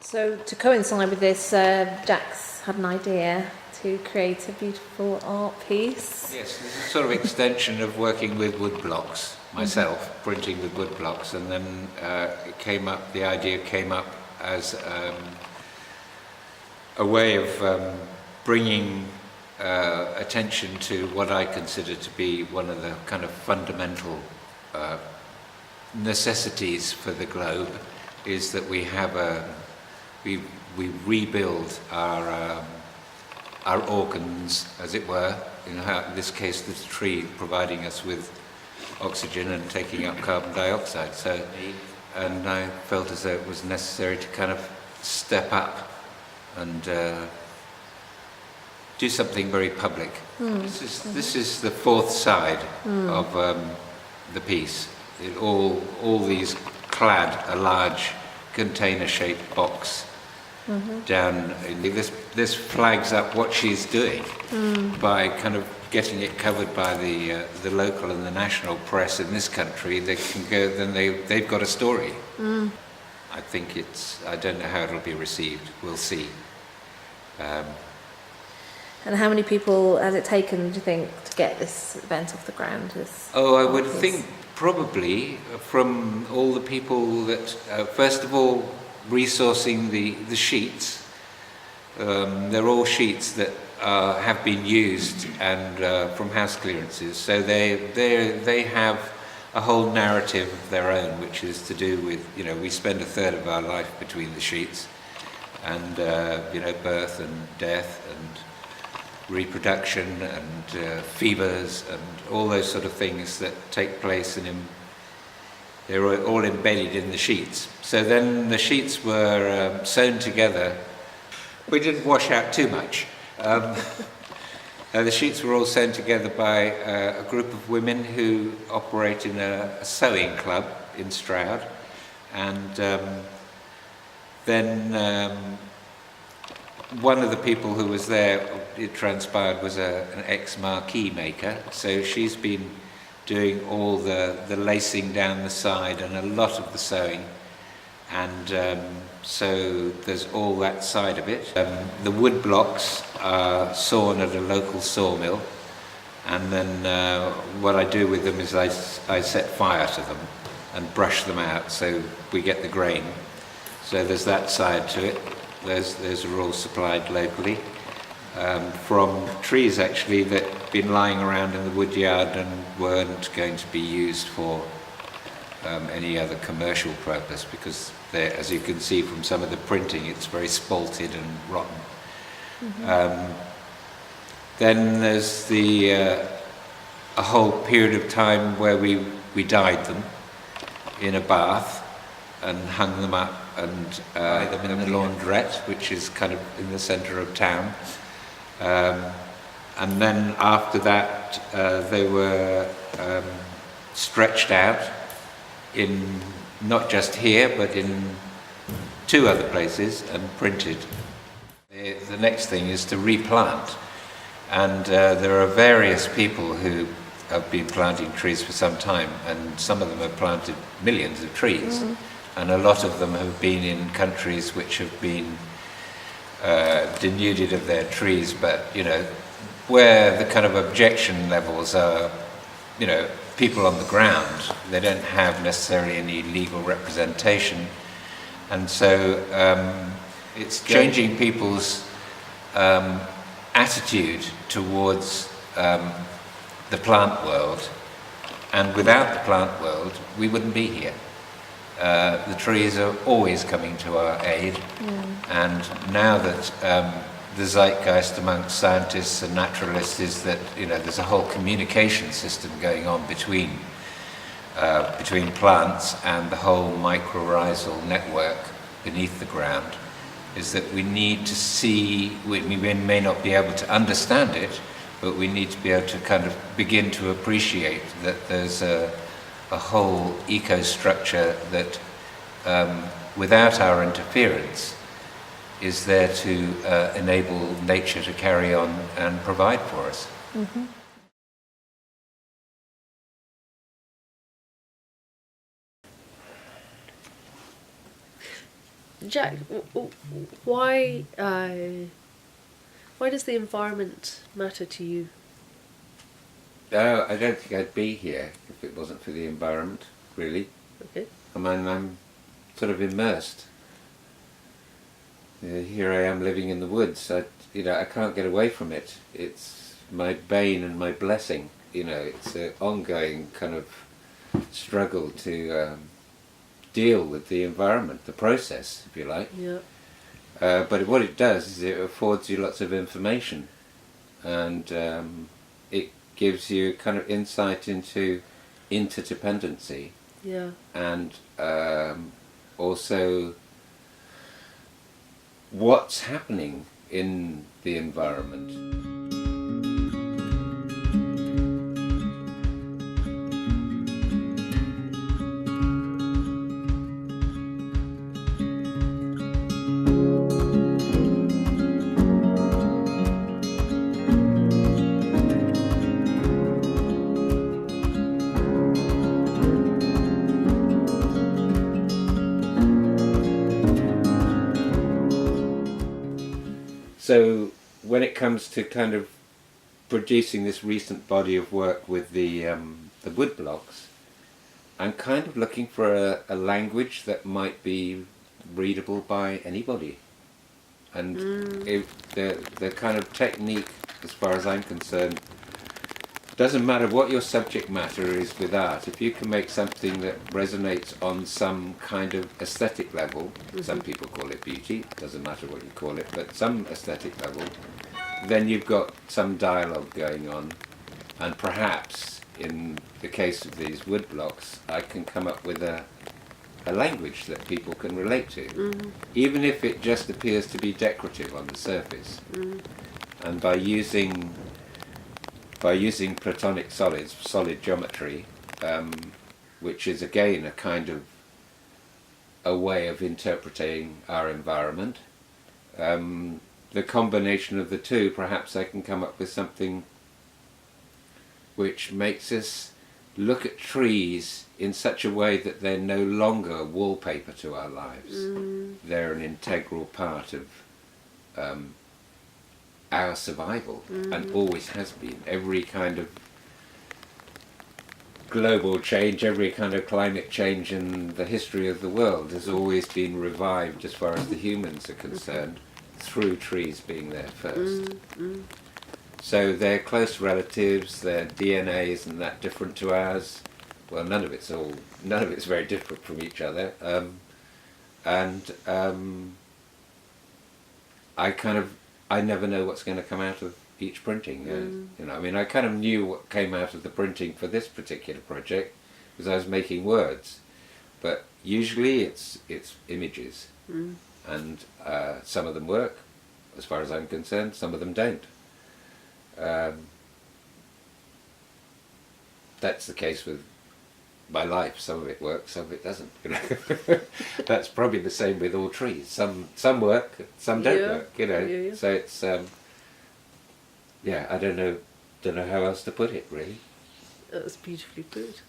So to coincide with this, Jack's had an idea to create a beautiful art piece. Yes, this is a sort of extension of working with woodblocks myself, printing with woodblocks, and then the idea came up as a way of bringing attention to what I consider to be one of the kind of fundamental necessities for the globe, is that we have we rebuild our organs, as it were. In this case, the tree providing us with oxygen and taking up carbon dioxide. So, and I felt as though it was necessary to kind of step up and do something very public. This is the fourth side of the piece. All these clad a large container-shaped box down. This flags up what she's doing by kind of getting it covered by the local and the national press in this country. They can go. Then they've got a story. I think I don't know how it'll be received. We'll see. And how many people has it taken, do you think, to get this event off the ground? I would think probably from all the people that, first of all, resourcing the sheets. They're all sheets that have been used and from house clearances. So they have a whole narrative of their own, which is to do with, we spend a third of our life between the sheets, and birth and death and reproduction and fevers and all those sort of things that take place, and they're all embedded in the sheets. So then the sheets were sewn together. We didn't wash out too much. The sheets were all sewn together by a group of women who operate in a sewing club in Stroud, and then one of the people who was there, it transpired, was an ex-marquee maker. So she's been doing all the lacing down the side and a lot of the sewing, and so there's all that side of it. The wood blocks are sawn at a local sawmill, and then what I do with them is I set fire to them and brush them out so we get the grain. So there's that side to it. Those are all supplied locally from trees actually that had been lying around in the wood yard and weren't going to be used for any other commercial purpose, because as you can see from some of the printing, it's very spalted and rotten. Then there's a whole period of time where we dyed them in a bath and hung them up and them in the laundrette, which is kind of in the centre of town. And then after that, they were stretched out in not just here, but in 2 other places and printed. The next thing is to replant. And there are various people who have been planting trees for some time, and some of them have planted millions of trees. And a lot of them have been in countries which have been denuded of their trees, but where the kind of objection levels are, people on the ground, they don't have necessarily any legal representation, and so it's changing people's attitude towards the plant world, and without the plant world we wouldn't be here. The trees are always coming to our aid, and now that the zeitgeist amongst scientists and naturalists is that there's a whole communication system going on between plants and the whole mycorrhizal network beneath the ground, is that we need to see, we may not be able to understand it, but we need to be able to kind of begin to appreciate that there's a whole ecostructure that, without our interference, is there to enable nature to carry on and provide for us. Jack, why does the environment matter to you? I don't think I'd be here if it wasn't for the environment, really. Okay. I mean, I'm sort of immersed. Here I am living in the woods. I can't get away from it. It's my bane and my blessing. It's an ongoing kind of struggle to deal with the environment, the process, if you like. Yeah. But what it does is it affords you lots of information, and it gives you kind of insight into interdependency. Yeah. And also what's happening in the environment. So when it comes to kind of producing this recent body of work with the woodblocks, I'm kind of looking for a language that might be readable by anybody. And the kind of technique, as far as I'm concerned, doesn't matter what your subject matter is with art. If you can make something that resonates on some kind of aesthetic level, some people call it beauty, doesn't matter what you call it, but some aesthetic level, then you've got some dialogue going on, and perhaps in the case of these woodblocks, I can come up with a language that people can relate to, even if it just appears to be decorative on the surface. And by using platonic solids, solid geometry, which is again a kind of a way of interpreting our environment, the combination of the two, perhaps I can come up with something which makes us look at trees in such a way that they're no longer wallpaper to our lives. They're an integral part of our survival, and always has been. Every kind of global change, every kind of climate change in the history of the world has always been revived, as far as the humans are concerned, through trees being there first. So they're close relatives, their DNA isn't that different to ours. Well, none of it's very different from each other. I never know what's going to come out of each printing. I kind of knew what came out of the printing for this particular project because I was making words, but usually it's images, and some of them work, as far as I'm concerned. Some of them don't. That's the case with my life. Some of it works, some of it doesn't. That's probably the same with all trees. Some work, some don't work. Yeah. So it's I don't know how else to put it, really. That's beautifully put.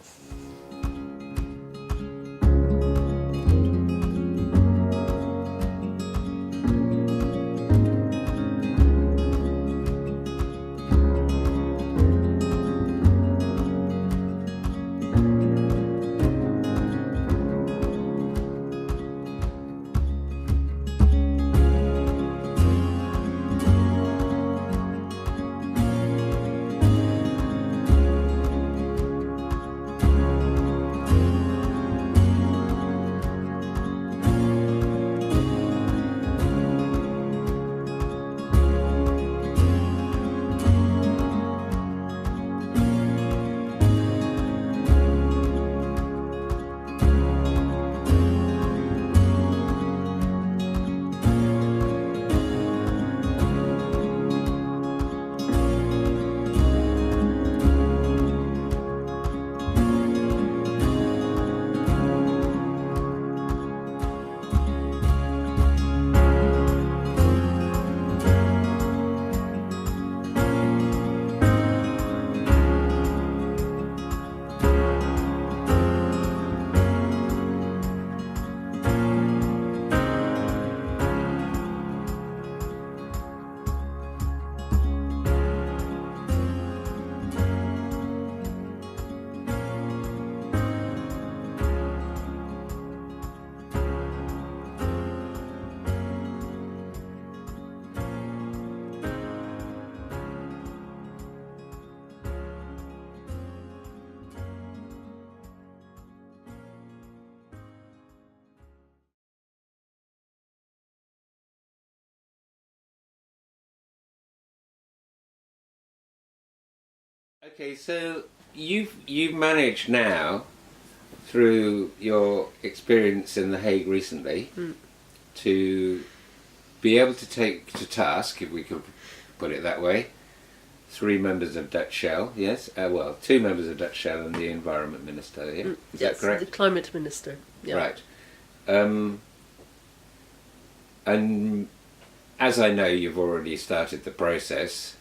Okay, so you've managed now, through your experience in The Hague recently, to be able to take to task, if we could put it that way, 3 members of Dutch Shell, yes? Well, 2 members of Dutch Shell and the Environment Minister, yeah? Is that correct? The Climate Minister. Yeah. Right. And as I know you've already started the process,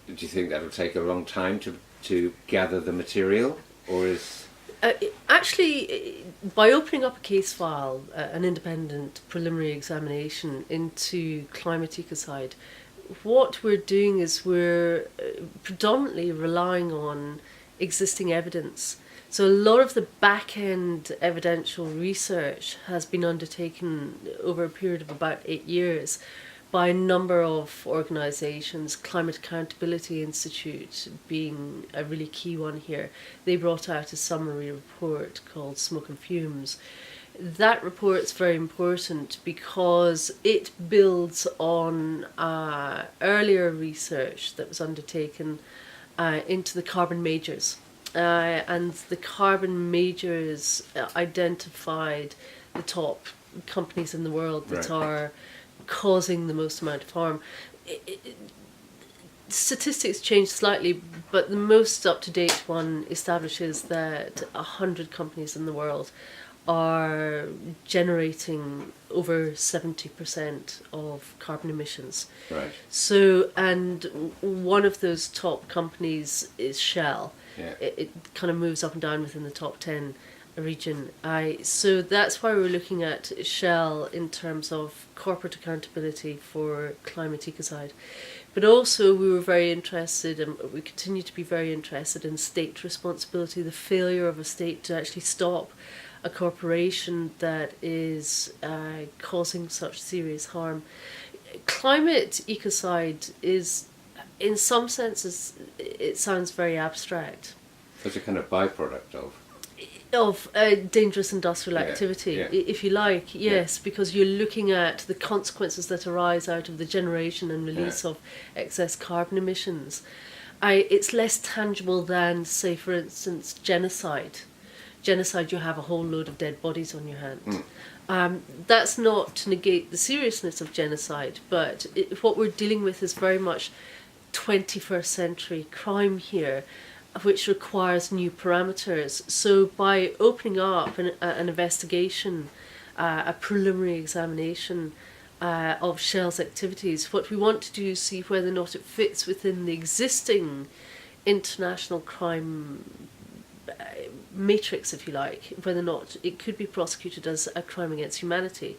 do you think that'll take a long time to gather the material, or is... Actually, by opening up a case file, an independent preliminary examination into climate ecocide, what we're doing is we're predominantly relying on existing evidence. So a lot of the back-end evidential research has been undertaken over a period of about 8 years by a number of organisations, Climate Accountability Institute being a really key one here. They brought out a summary report called Smoke and Fumes. That report's very important because it builds on earlier research that was undertaken into the carbon majors. And the carbon majors identified the top companies in the world that are causing the most amount of harm. Statistics change slightly, but the most up-to-date one establishes that 100 companies in the world are generating over 70% of carbon emissions. Right. So, and one of those top companies is Shell. Yeah. It kind of moves up and down within the top 10 region. So that's why we're looking at Shell in terms of corporate accountability for climate ecocide. But also we were very interested, and we continue to be very interested in state responsibility, the failure of a state to actually stop a corporation that is causing such serious harm. Climate ecocide is, in some senses, it sounds very abstract. It's a kind of byproduct Of dangerous industrial activity, if you like, yes, because you're looking at the consequences that arise out of the generation and release of excess carbon emissions. It's less tangible than, say, for instance, genocide. Genocide, you have a whole load of dead bodies on your hands. That's not to negate the seriousness of genocide, but what we're dealing with is very much 21st century crime here, which requires new parameters. So by opening up an investigation, a preliminary examination of Shell's activities, what we want to do is see whether or not it fits within the existing international crime matrix, if you like, whether or not it could be prosecuted as a crime against humanity.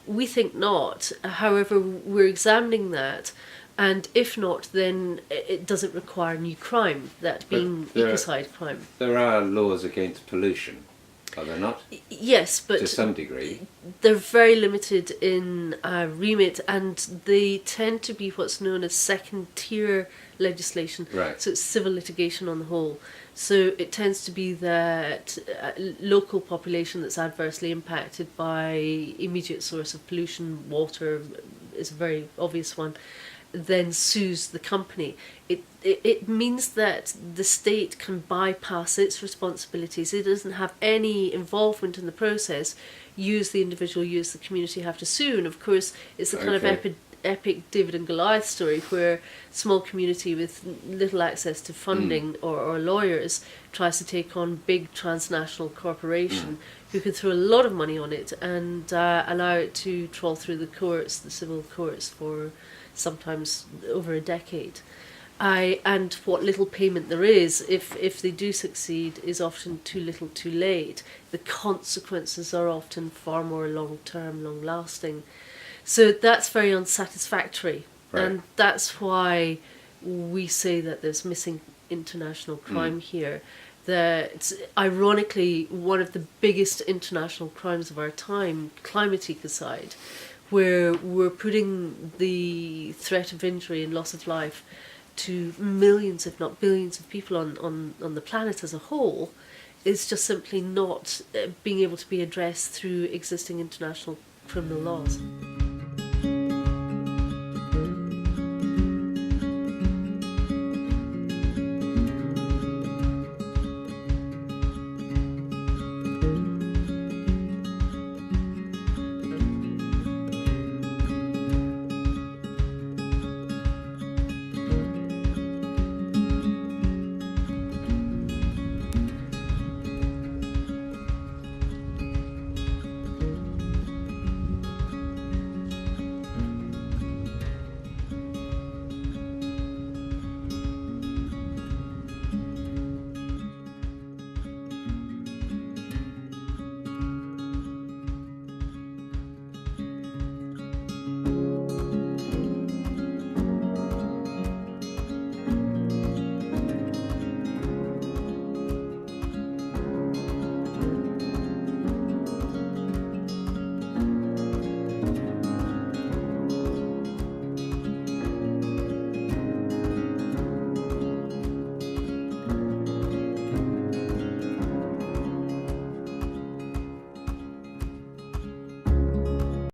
We think not. However, we're examining that, and if not, then it doesn't require new crime, that being ecocide crime. There are laws against pollution, are there not? Yes, but to some degree. They're very limited in remit, and they tend to be what's known as second-tier legislation. Right. So it's civil litigation on the whole. So it tends to be that local population that's adversely impacted by immediate source of pollution, water is a very obvious one, then sues the company. It means that the state can bypass its responsibilities. It doesn't have any involvement in the process. Use the individual, use the community, have to sue. And of course, it's a kind of epic David and Goliath story where small community with little access to funding or lawyers tries to take on big transnational corporation who can throw a lot of money on it and allow it to trawl through the courts, the civil courts, for sometimes over a decade. And what little payment there is, if they do succeed, is often too little too late. The consequences are often far more long-term, long-lasting. So that's very unsatisfactory. Right. And that's why we say that there's missing international crime here. That, ironically, one of the biggest international crimes of our time, climate ecocide, where we're putting the threat of injury and loss of life to millions, if not billions, of people on the planet as a whole, is just simply not being able to be addressed through existing international criminal laws.